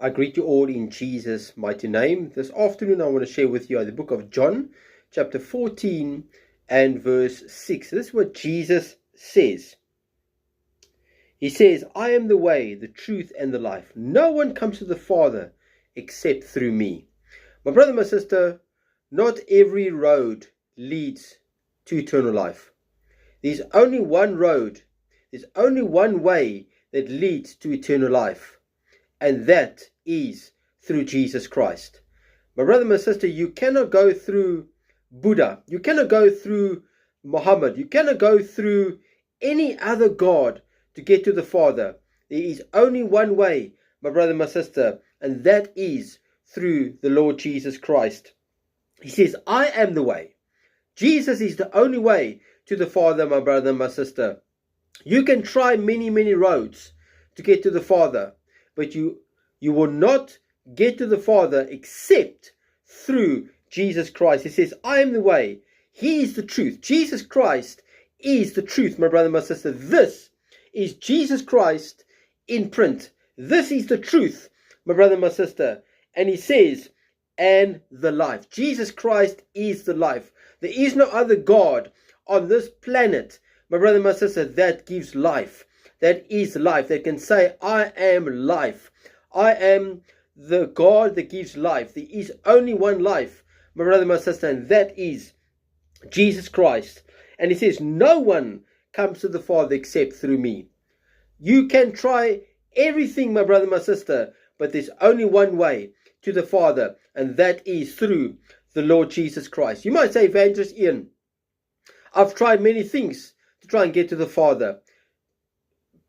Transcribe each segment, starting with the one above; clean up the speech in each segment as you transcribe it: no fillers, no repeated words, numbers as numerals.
I greet you all in Jesus' mighty name. This afternoon I want to share with you the book of John, chapter 14 and verse 6. This is what Jesus says. He says, I am the way, the truth, and the life. No one comes to the Father except through me. My brother, my sister, not every road leads to eternal life. There's only one road. There's only one way that leads to eternal life. And that is through Jesus Christ. My brother, my sister, you cannot go through Buddha. You cannot go through Muhammad. You cannot go through any other God to get to the Father. There is only one way, my brother, my sister, and that is through the Lord Jesus Christ. He says, I am the way. Jesus is the only way to the Father, my brother, my sister. You can try many roads to get to the Father, but you will not get to the Father except through Jesus Christ. He says, I am the way. He is the truth. Jesus Christ is the truth, my brother, my sister. This is Jesus Christ in print. This is the truth, my brother, my sister. And he says, and the life. Jesus Christ is the life. There is no other God on this planet, my brother, my sister, that gives life. That is life. That can say, I am life. I am the God that gives life. There is only one life, my brother, my sister, and that is Jesus Christ. And he says, no one comes to the Father except through me. You can try everything, my brother, my sister, but there's only one way to the Father, and that is through the Lord Jesus Christ. You might say, Evangelist Ian, I've tried many things to try and get to the Father,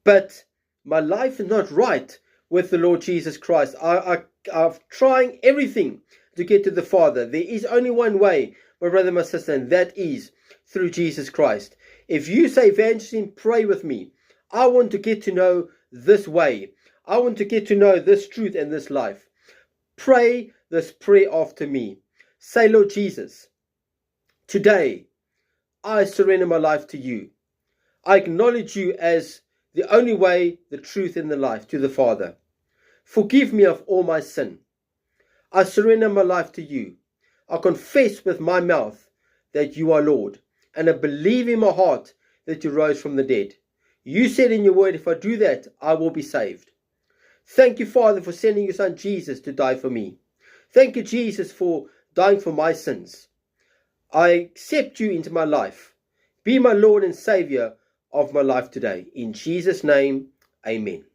but my life is not right with the Lord Jesus Christ. I'm trying everything to get to the Father. There is only one way, my brother, my sister, and that is through Jesus Christ. If you say, Evangeline, pray with me. I want to get to know this way. I want to get to know this truth and this life. Pray this prayer after me. Say, Lord Jesus, today I surrender my life to you. I acknowledge you as the only way, the truth, and the life to the Father. Forgive me of all my sin. I surrender my life to you. I confess with my mouth that you are Lord, and I believe in my heart that you rose from the dead. You said in your word, if I do that, I will be saved. Thank you, Father, for sending your Son Jesus to die for me. Thank you, Jesus, for dying for my sins. I accept you into my life. Be my Lord and Savior of my life today. In Jesus' name, amen.